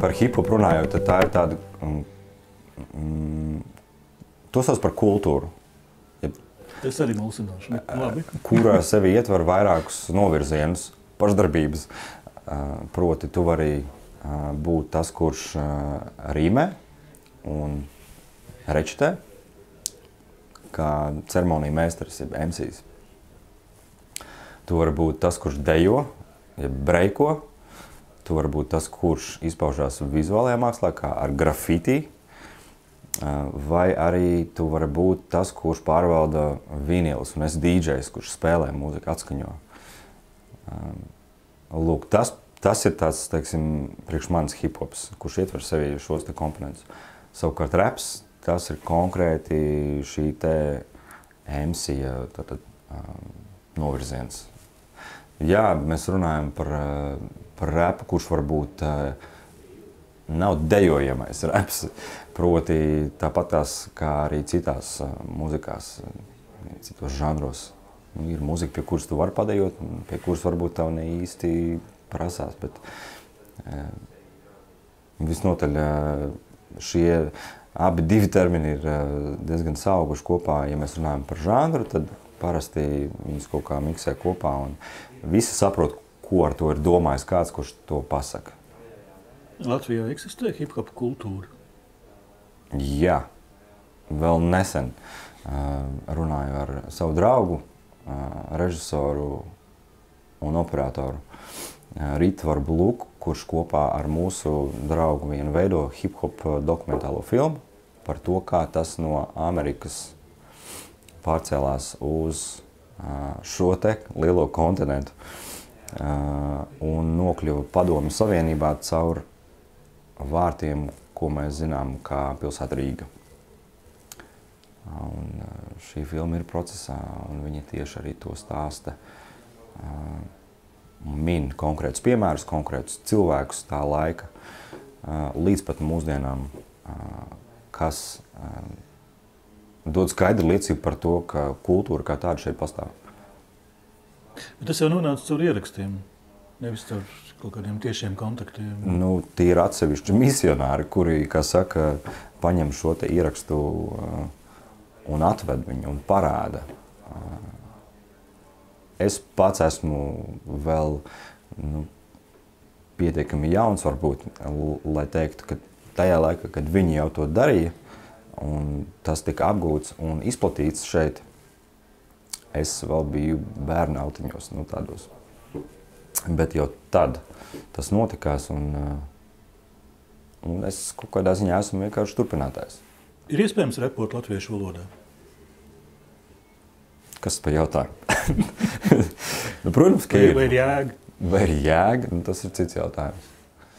par hip-hop runājot, tad tā ir tāda, to sauc par kultūru. Tas arī mulsinoši. Labi. Kurā sevi ietver vairākus novirzienus, pašdarbības. Proti, tu vari būt tas, kurš rīmē un rečitē, kā ceremonija meistars, jeb MCs. Tu vari būt tas, kurš dejo, jeb breiko. Tu vari būt tas, kurš izpaužās vizuālajā mākslā, kā ar grafiti. Vai arī tu vari būt tas, kurš pārvalda vinilus un esi DJs, kurš spēlē mūziku, atskaņo. Lūk, tas ir tāds, teiksim, priekš manis hip-hops, kurš ietver sevi šos te komponentus. Savukārt raps, tas ir konkrēti šī te MC novirziens. Jā, mēs runājam par rapu, kurš varbūt nav dejojamais raps, proti tāpat tās, kā arī citās muzikās, citos žanros. Ir muzika, pie kuras tu vari padejot, pie kuras varbūt tev ne īsti prasās, bet visnotaļ šie abi divi termini ir diezgan sauguši kopā. Ja mēs runājam par žanru, tad parasti viņus kaut kā miksē kopā un visi saprot, ko ar to ir domājis kāds, kurš to pasaka. Latvijā eksistē hip-hop kultūra? Jā, vēl nesen runāju ar savu draugu, režisoru un operatoru Ritvaru Bluku, kurš kopā ar mūsu draugu vienu veido hip-hop dokumentālo filmu par to, kā tas no Amerikas pārcēlās uz šo te lielo kontinentu un nokļuva Padomju Savienībā caur vārtiem, ko mēs zinām kā pilsēta Rīga. Un šī filma ir procesā, un viņi tieši arī to stāsta. Min konkrētus piemērus, konkrētus cilvēkus tā laika, līdz pat mūsdienām, kas dod skaidru liecību par to, ka kultūra kā tāda šeit pastāv. Bet tas jau nonāca caur ierakstiem, nevis caur kaut kādiem tiešiem kontaktiem. Nu, tie ir atsevišķi misionāri, kuri, kā saka, paņem šo te ierakstu un atved viņu un parāda. Es pats esmu vēl pietiekami jauns, varbūt, lai teiktu, ka tajā laikā, kad viņi jau to darīja, un tas tika apgūts un izplatīts šeit, es vēl biju bērnu autiņos, tādos. Bet jau tad tas notikās, un es kaut kādā ziņā esmu vienkārši turpinātājs. Ir iespējams repot latviešu valodā? Kas par jautājumu? Protams, ka ir. Vai ir jēga? Vai ir jēga? Tas ir cits jautājums.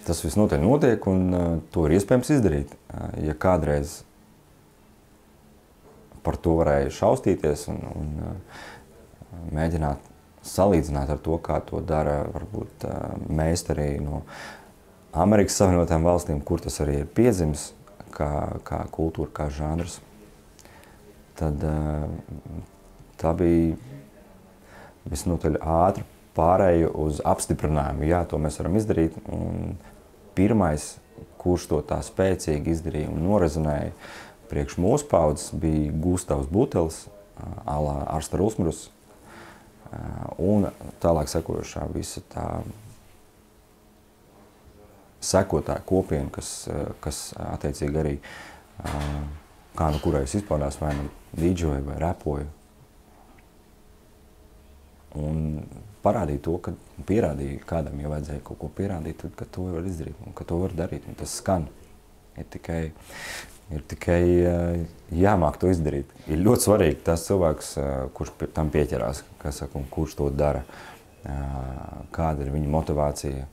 Tas visnotaļ notiek, un to ir iespējams izdarīt. Ja kādreiz par to varēja šaustīties un mēģināt salīdzināt ar to, kā to dara varbūt meistari no Amerikas Savienotām valstīm, kur tas arī ir piedzimis, kā kultūra, kā žanrs, tad tā bija visnotaļ ātri pārēju uz apstiprinājumu. Jā, to mēs varam izdarīt. Un pirmais, kurš to tā spēcīgi izdarīja un norezinēja priekš mūsu paudzes, bija Gustavs Butelis, alā Arsta Rusmrus, un tālāk sekojošā visa tā sekotāja kopiena, kas attiecīgi arī kā nu kurais izpaudās, vai nu dīdžoja vai repoja. Un parādīja to, ka pierādīja kādam, ja vajadzēja kaut ko pierādīt, tad, ka to var izdarīt un ka to var darīt. Un tas skan. Ir tikai jāmāk to izdarīt. Ir ļoti svarīgi tas cilvēks, kurš tam pieķerās, un kurš to dara, kāda ir viņa motivācija,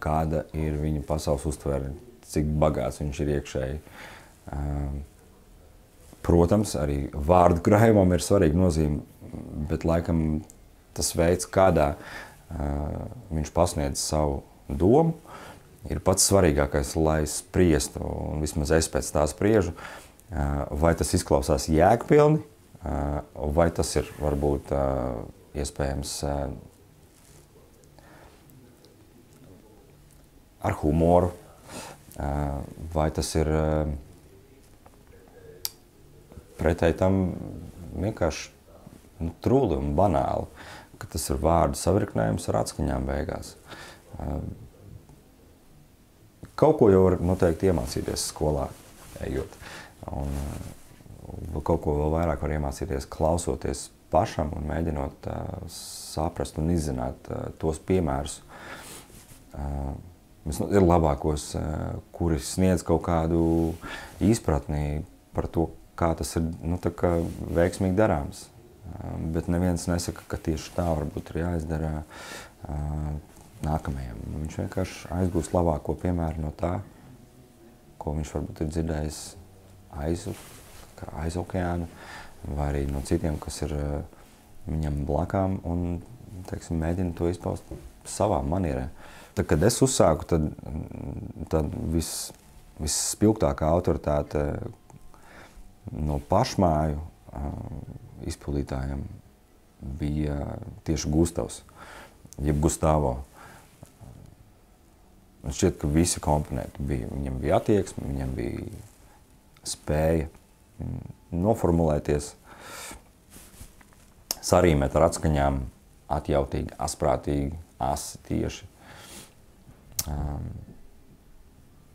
kāda ir viņa pasaules uztvere, cik bagāts viņš ir iekšēji. Protams, arī vārdu krājumam ir svarīga nozīme, bet laikam tas veids, kādā viņš pasniedz savu domu, ir pats svarīgākais, lai spriestu, un vismaz es pēc tā spriežu, vai tas izklausās jēgpilni, vai tas ir varbūt iespējams ar humoru, vai tas ir pretēji tam vienkārši trūli un banāli, ka tas ir vārdu savirknējums ar atskaņām beigās. Kaut ko jau var noteikti iemācīties skolā, ejot. Un kaut ko vēl vairāk var iemācīties klausoties pašam un mēģinot saprast un izzināt tos piemērus. Ir labākos, kuri sniedz kaut kādu izpratni par to, kā tas ir veiksmīgi darāms. Bet neviens nesaka, ka tieši tā varbūt ir jāizdara nākamajam. Viņš vienkārši aizgūst labāko piemēru no tā, ko viņš varbūt ir dzirdējis aiz okeāna, vai arī no citiem, kas ir viņam blakām, un mēģina to izpaust savā manierē. Tad, kad es uzsāku, tad visspilgtākā autoritāte no pašmāju izpildītājiem bija tieši Gustavs, jeb Gustavo. Man šķiet, ka visi komponenti bija. Viņam bija attieksme, viņam bija spēja noformulēties, sarīmēt ar atskaņām, atjautīgi, asprātīgi, asi, tieši.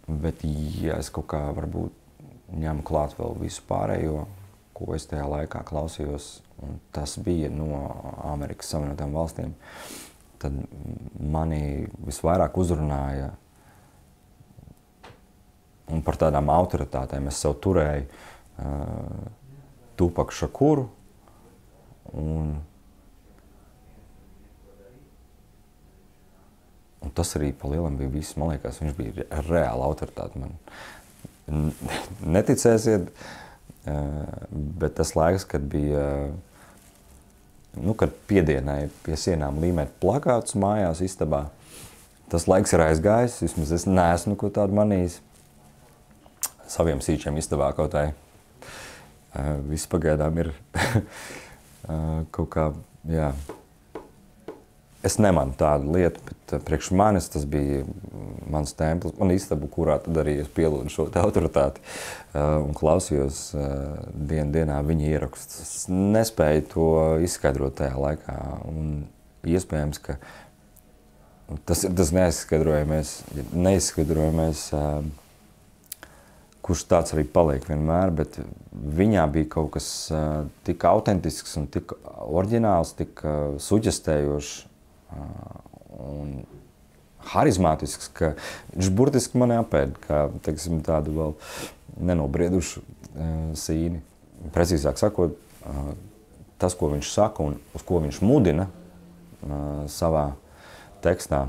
Bet, ja es kaut kā varbūt ņemu klāt vēl visu pārējo, ko es tajā laikā klausījos, un tas bija no Amerikas Savienotām valstīm, tad mani visvairāk uzrunāja, un par tādām autoritātēm es sev turēju Tupaku Šakuru, un tas arī pa lielam bija viss. Man liekas, viņš bija reāla autoritāte. Man neticēsiet, bet tas laiks, kad bija, kad piedienēja pie sienām līmēt plakātus mājās istabā, tas laiks ir aizgājis, vismaz es neesmu ko tādu manījis. Saviem sīčiem istabā kaut tai. Viss pagaidām ir kaut kā, jā. Es nemanu tādu lietu, bet priekš manis tas bija mans templis, man istabu, kurā tad arī es pielūdu šo autoritāti un klausījos dienā viņa ierakstus. Es nespēju to izskaidrot tajā laikā, un iespējams, ka tas ir tas neizskaidrojamais, kurš tāds arī paliek vienmēr, bet viņā bija kaut kas tik autentisks un tik oriģināls, tik suģestējošs un harizmātisks, ka viņš burtiski mani apēd, kā, tādu vēl nenobriedušu sīni. Precīzāk sakot, tas, ko viņš saka un uz ko viņš mudina savā tekstā,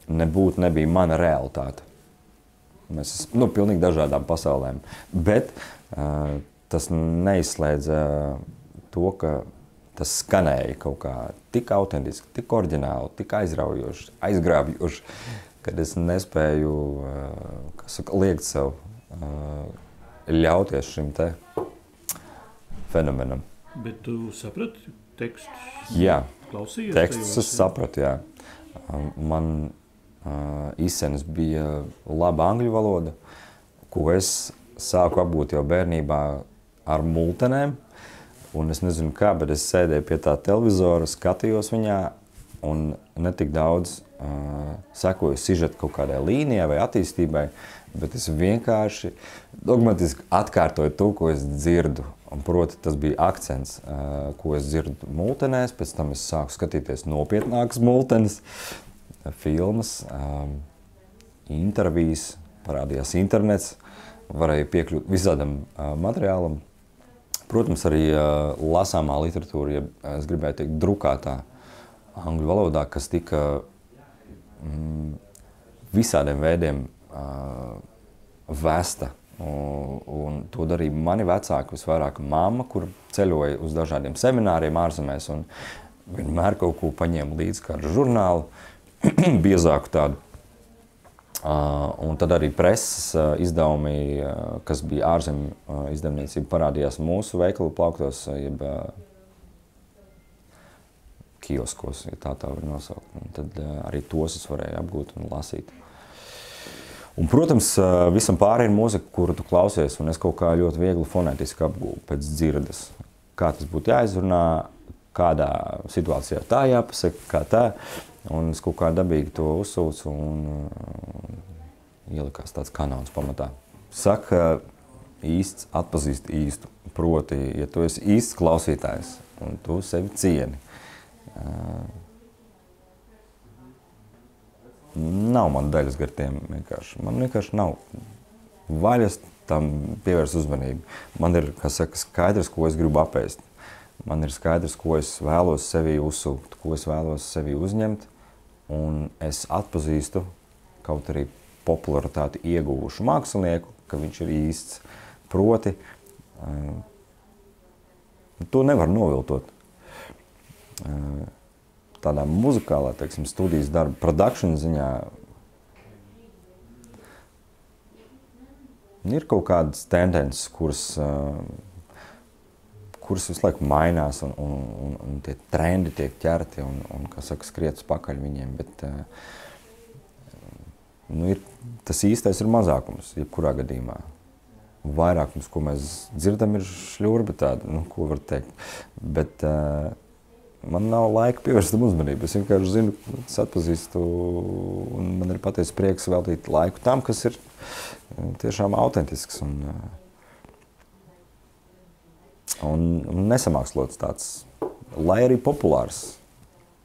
nebija mana realitāte. Mēs esam pilnīgi dažādām pasaulēm, bet tas neizslēdza to, ka tas skanēja kaut kā tik autentiski, tik oriģināli, tik aizraujoši, aizgrābjoši, kad es nespēju liekt sev ļauties šim te fenomenam. Bet tu saprati tekstus? Jā, klausījies tekstus es sapratu, jā. Man izcenes bija laba angļu valoda, ko es sāku apgūt jau bērnībā ar multenēm. Un es nezinu kā, bet es sēdēju pie tā televizora, skatījos viņā un netik daudz sekoju sižetu kaut kādai līnijai vai attīstībai, bet es vienkārši dogmatiski atkārtoju to, ko es dzirdu. Un proti, tas bija akcents, ko es dzirdu multenēs, pēc tam es sāku skatīties nopietnākas multenes, filmas, intervijas, parādījās internets, varēja piekļūt visādam materiālam. Protams, arī lasāmā literatūra, ja es gribēju teikt, drukātā angļu valodā, kas tika visādiem veidiem vesta. Un to darīja mani vecāki, visvairāk mamma, kur ceļoja uz dažādiem semināriem ārzemēs un vienmēr kaut ko paņēma līdzi kādu žurnālu, biezāku tādu. Un tad arī preses izdevumi, kas bija ārzemju izdevniecība, parādījās mūsu veikalu plauktos, jeb kioskos, ja tā var nosaukt. Un tad arī tos es varēju apgūt un lasīt. Un, protams, visam pāri ir mūzika, kuru tu klausies, un es kaut kā ļoti viegli fonētiski apgūvu pēc dzirdes. Kā tas būtu jāizrunā, kādā situācijā tā jāpasaka, kā tā. Un es kaut kā dabīgi to uzsūcu un ielikās tāds kanons pamatā. Saka, īsts atpazīst īstu. Proti, ja tu esi īsts klausītājs un tu sevi cieni, nav man daļas gar tiem vienkārši. Man vienkārši nav vaļas tam pievērst uzmanību. Man ir, kā saka, skaidrs, ko es gribu apēst. Man ir skaidrs, ko es vēlos sevī uzsūkt, ko es vēlos sevī uzņemt. Un es atpazīstu kaut arī popularitāti ieguvušu mākslinieku, ka viņš ir īsts. Proti, to nevar noviltot. Tādā muzikālā, teiksim, studijas darba, production ziņā ir kaut kādas tendences, kuras visu laiku mainās un tie trendi tiek ķerti un kā saka, skrietas pakaļ viņiem, bet ir, tas īstais ir mazākums, jebkurā gadījumā. Vairākums, ko mēs dzirdam, ir šļurbi tādi, ko var teikt, bet man nav laika pievērst tam uzmanību. Es vienkārši zinu, es atpazīstu, un man ir patiesi prieks veltīt laiku tam, kas ir tiešām autentisks un nesamākslots tāds, lai arī populārs.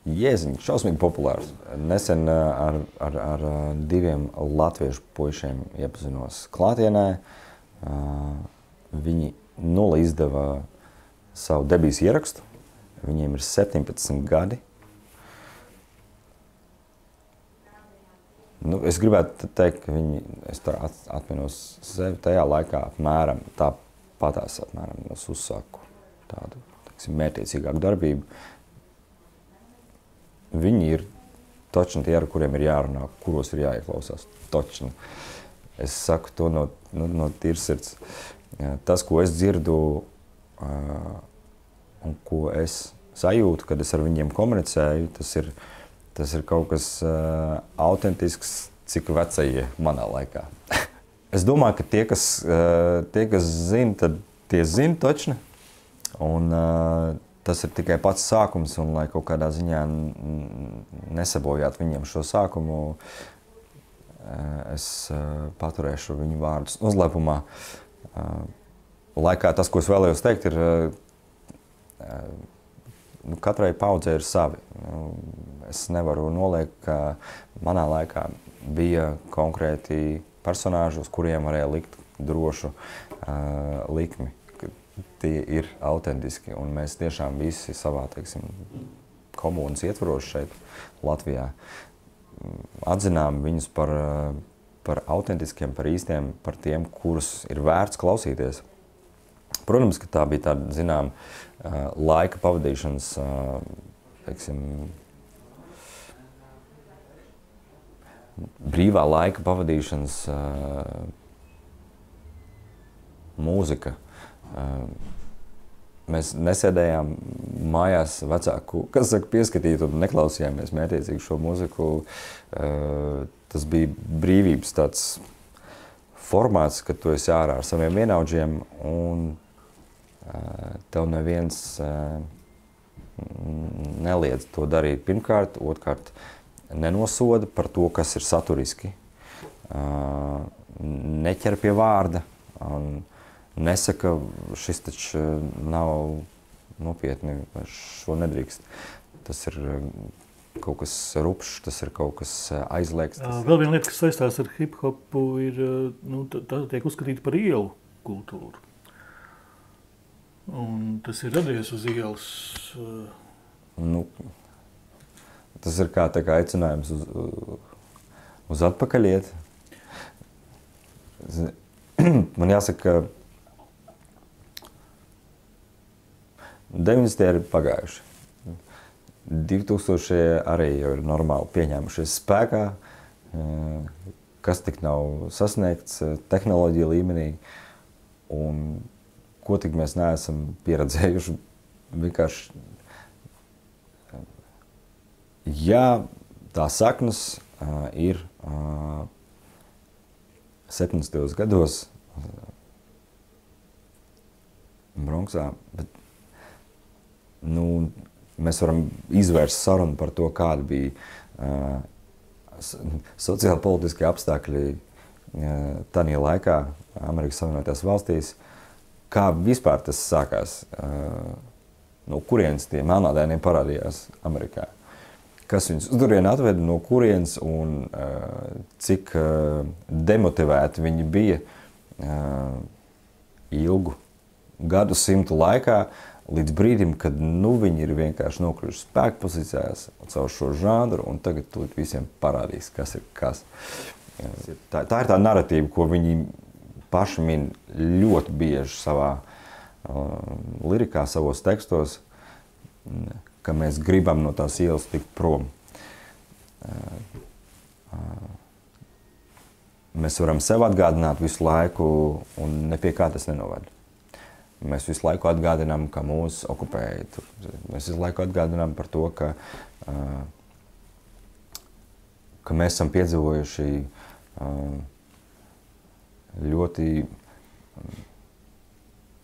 Jēziņ, šausmīgi populārs. Nesen ar diviem latviešu puišiem iepazinos klātienē. Viņi nulli izdeva savu debijas ierakstu. Viņiem ir 17 gadi. Es gribētu teikt, ka es tā atminos sevi tajā laikā apmēram tāpatās apmēram es uzsāku tādu, teiksim, mērķiecīgāku darbību. Viņi ir točni tie, ar kuriem ir jārunā, kuros ir jāieklausās. Točni. Es saku to no tīrsirds. Tas, ko es dzirdu, un ko es sajūtu, kad es ar viņiem komunicēju, tas ir kaut kas autentisks, cik vecajie manā laikā. Es domāju, ka tie, kas zina, tad tie zina točni. Un tas ir tikai pats sākums, un lai kaut kādā ziņā nesabojātu viņiem šo sākumu, es paturēšu viņu vārdus uzlepumā. Laikā tas, ko es vēlējos teikt, ir katrai paudzei ir savi. Es nevaru noliekt, ka manā laikā bija konkrēti personāži, uz kuriem varēja likt drošu likmi. Tie ir autentiski, un mēs tiešām visi savā, teiksim, komunas ietvaros šeit Latvijā atzinām viņus par autentiskiem, par īstiem, par tiem, kurus ir vērts klausīties. Protams, ka tā bija tāda, zinām, laika pavadīšanas, teiksim, brīvā laika pavadīšanas mūzika. Mēs nesēdējām mājās vecāku, kas saka, pieskatīt un neklausījāmies mērķiecīgi šo mūziku. Tas bija brīvības tāds formāts, kad tu esi ārā ar saviem vienaudžiem un tev neviens neliedz to darīt. Pirmkārt, otrkārt, nenosoda par to, kas ir saturiski, neķer pie vārda un nesaka, šis taču nav nopietni, šo nedrīkst. Tas ir kaut kas rupšs, tas ir kaut kas aizliegts. Vēl viena lieta, kas saistās ar hip-hopu, ir, tā tiek uzskatīta par ielu kultūru. Un tas ir radies uz ielas. Tas ir kā aicinājums uz atpakaļiet. Man jāsaka, ka 90. ir pagājuši. 2000 arī jau ir normāli pieņēmušies spēkā, kas tik nav sasniegts tehnoloģija līmenī, un ko tik mēs neesam pieredzējuši. Vienkārši, ja tā saknes ir 70. gados Bronksā, bet mēs varam izvērst sarunu par to, kāda bija sociāli politiskie apstākļi tajā laikā Amerikas Savienotajās valstīs, kā vispār tas sākās, no kurienes tie melnādainie parādījās Amerikā. Kas viņus uz turieni atveda, no kurienes un cik demotivēti viņi bija ilgu gadsimtu laikā, līdz brīdim, kad viņi ir vienkārši nokļuvuši spēku pozīcijās caur šo žanru, un tagad tūlīt visiem parādīs, kas ir kas. Tā ir tā narratīva, ko viņi paši min ļoti bieži savā lirikā, savos tekstos, ka mēs gribam no tās ielas tikt prom. Mēs varam sev atgādināt visu laiku, un ne pie kā tas nenovada. Mēs visu laiku atgādinām, ka mūs okupēja. Mēs visu laiku atgādinām par to, ka mēs esam piedzīvojuši ļoti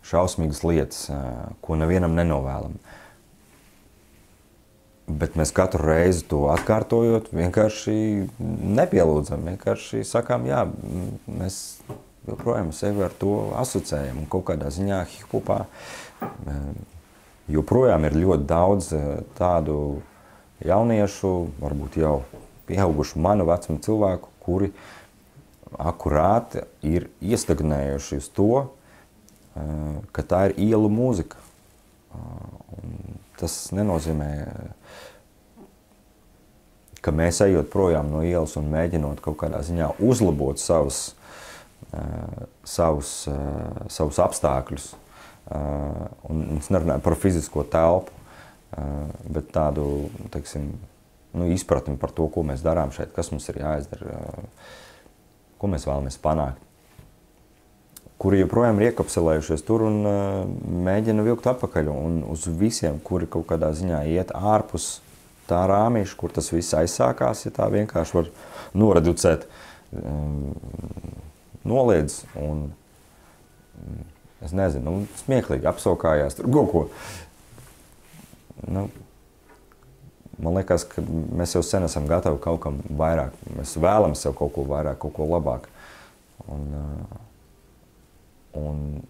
šausmīgas lietas, ko nevienam nenovēlam. Bet mēs katru reizi to atkārtojot, vienkārši nepielūdzam, vienkārši sakām, jā, mēs joprojām sevi ar to asociējam, un kaut kādā ziņā hip-hopā joprojām ir ļoti daudz tādu jauniešu, varbūt jau pieaugušu manu vecumu cilvēku, kuri akurāti ir iestagnējuši uz to, ka tā ir ielu mūzika. Un tas nenozīmē, ka mēs ejot projām no ielas un mēģinot kaut kādā ziņā uzlabot savus apstākļus. Un es nerunāju par fizisko telpu, bet tādu, teiksim, izpratni par to, ko mēs darām šeit, kas mums ir jāizdara, ko mēs vēlamies panākt. Kuri joprojām ir iekapselējušies tur un mēģina vilkt atpakaļ, un uz visiem, kuri kaut kādā ziņā iet ārpus tā rāmīša, kur tas viss aizsākās, ja tā vienkārši var noreducēt, noliedz un, es nezinu, smieklīgi apsaukājās tur kaut ko. Man liekas, ka mēs jau sen esam gatavi kaut kam vairāk. Mēs vēlam sev kaut ko vairāk, kaut ko labāk. Un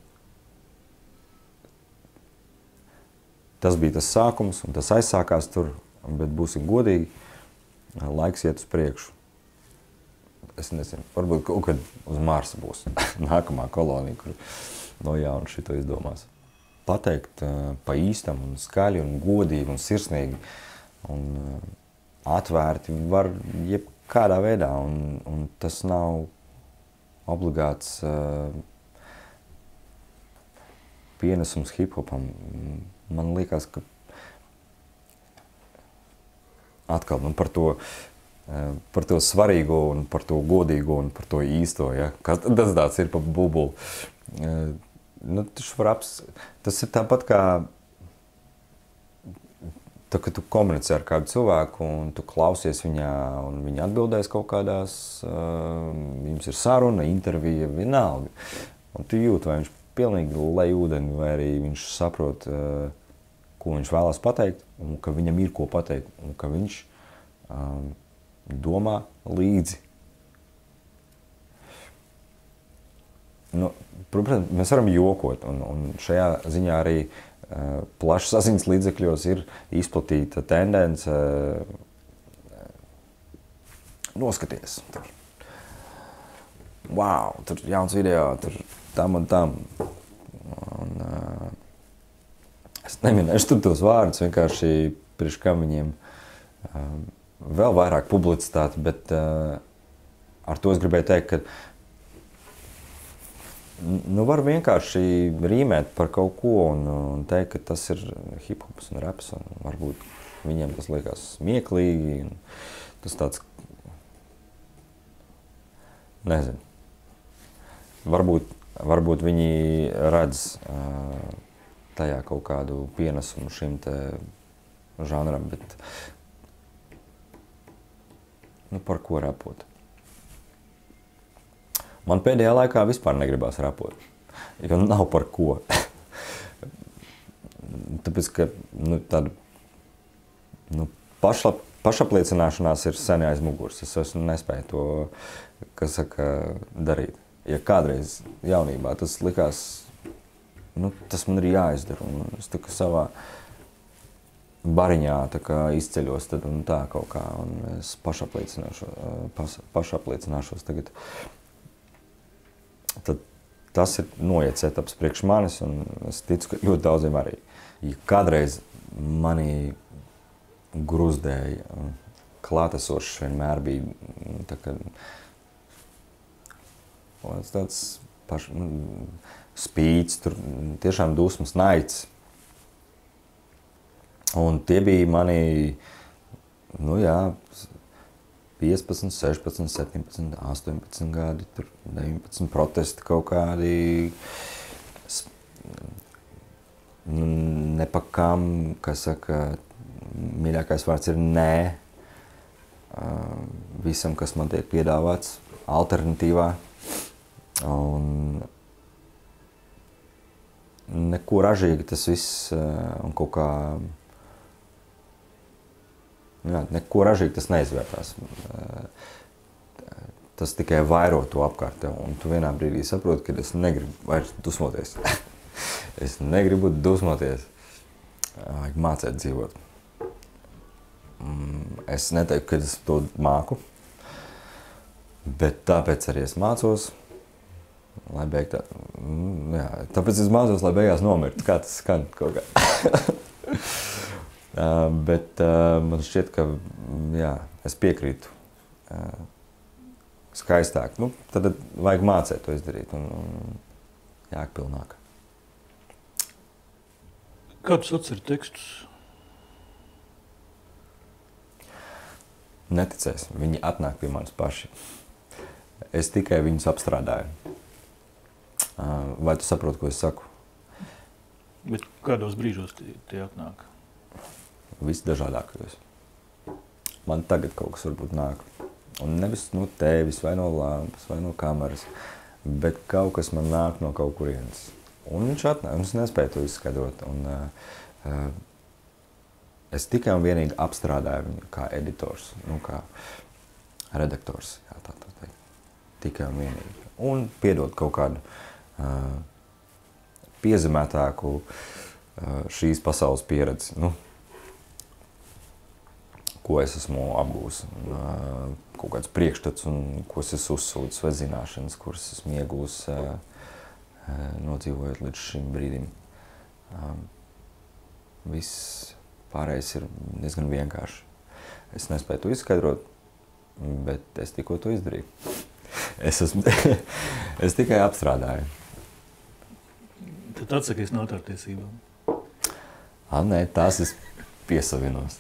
tas bija tas sākums, un tas aizsākās tur, bet būsim godīgi, laiks iet uz priekšu. Es nezinu, varbūt kaut kad uz Marsa būs nākamā kolonija, kur no jauna šito izdomās. Pateikt pa īstam un skaļi un godīgi un sirsnīgi un atvērti var jebkādā veidā, un tas nav obligāts pienesums hip-hopam. Man liekas, ka atkal par to svarīgo un par to godīgo un par to īsto, ja? Kas tas tāds ir pa bubulu. Tas ir tāpat kā kad tu komunicē ar kādu cilvēku un tu klausies viņā un viņa atbildēs kaut kādās, jums ir saruna, intervija, vienalga. Un tu jūti, vai viņš pilnīgi lej ūdeni, vai arī viņš saprot, ko viņš vēlās pateikt, un ka viņam ir ko pateikt, un ka viņš domā līdzi. Protams, mēs varam jokot, un šajā ziņā arī plašs saziņas līdzekļos ir izplatīta tendence noskaties. Wow, tur jauns video, tur tam un tam. Es neminēšu tur tos vārdus, vienkārši priekš kam viņiem vēl vairāk publicitāti, bet ar to es gribēju teikt, ka var vienkārši rīmēt par kaut ko un teikt, ka tas ir hip-hops un raps, un varbūt viņiem tas liekas smieklīgi, un tas tāds, nezinu, varbūt viņi redz tajā kaut kādu pienesumu šim te žanram, bet par ko rapot? Man pēdējā laikā vispār negribās rapot, jo nav par ko. Tāpēc, ka tāda pašapliecināšanās ir sen aiz muguras. Es nespēju to, kas saka, darīt. Ja kādreiz jaunībā tas likās, tas man ir jāizdara, un es tā kā savā bariņā tā kā izceļos tad un tā kaut kā, un es pašapliecināšos tagad. Tad tas ir noiets etaps priekš manis, un es ticu, ka ļoti daudziem arī. Ja kādreiz manī gruzdēja, klātesošs vienmēr bija tā kā tāds spīts, tur tiešām dusmas, naids. Un tie bija mani, 15, 16, 17, 18 gadi, tur 19 protesti kaut kādi, nepakām, kas saka, mīļākais vārds ir nē, visam, kas man tiek piedāvāts, alternatīvā. Un neko ražīgi tas viss, un kaut kā, neko ražīgi tas neizvērtās. Tas tikai vairo to apkārt tev, un tu vienā brīdī saproti, ka es negribu vairs dusmoties. Es negribu dusmoties. Vajag mācēt dzīvot. Es neteiktu, ka es to māku, bet tāpēc arī es mācos, lai beigtā, tāpēc es mācos, lai beigās nomirtu, kā tas skan kaut kā. Bet man šķiet, ka, es piekrītu skaistāk. Tad vajag mācēt to izdarīt un jākpilnāk. Kādus atceri tekstus? Neticēs, viņi atnāk pie manis paši. Es tikai viņus apstrādāju. Vai tu saproti, ko es saku? Bet kādos brīžos tie atnāk? Visdažādākajos. Man tagad kaut kas varbūt nāk. Un nevis no tevis, vai no lampas, vai no kameras, bet kaut kas man nāk no kaut kurienes. Un viņš atnāk, un es nespēju to izskaidrot. Un es tikai un vienīgi apstrādāju viņu kā editors, kā redaktors, tā teikt. Tikai un vienīgi. Un piedot kaut kādu piezemētāku šīs pasaules pieredzi. Ko es esmu apgūs, kaut kāds priekšstats, un ko es esmu uzsūdzis, vai zināšanas, kuras esmu iegūs, nodzīvojot līdz šim brīdim. Viss pārējais ir diezgan vienkārši. Es nespēju to izskaidrot, bet es tikko to izdarīju. Es tikai apstrādāju. Tad atsakies no autortiesībām? Nē, tās es piesavinos.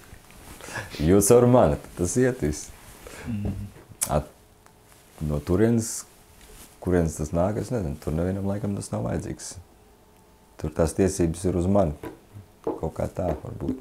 Jo caur mani tas iet viss. No turienes, kurienes tas nāk, es nezinu, tur nevienam laikam tas nav vajadzīgs. Tur tās tiesības ir uz mani. Kaut kā tā varbūt.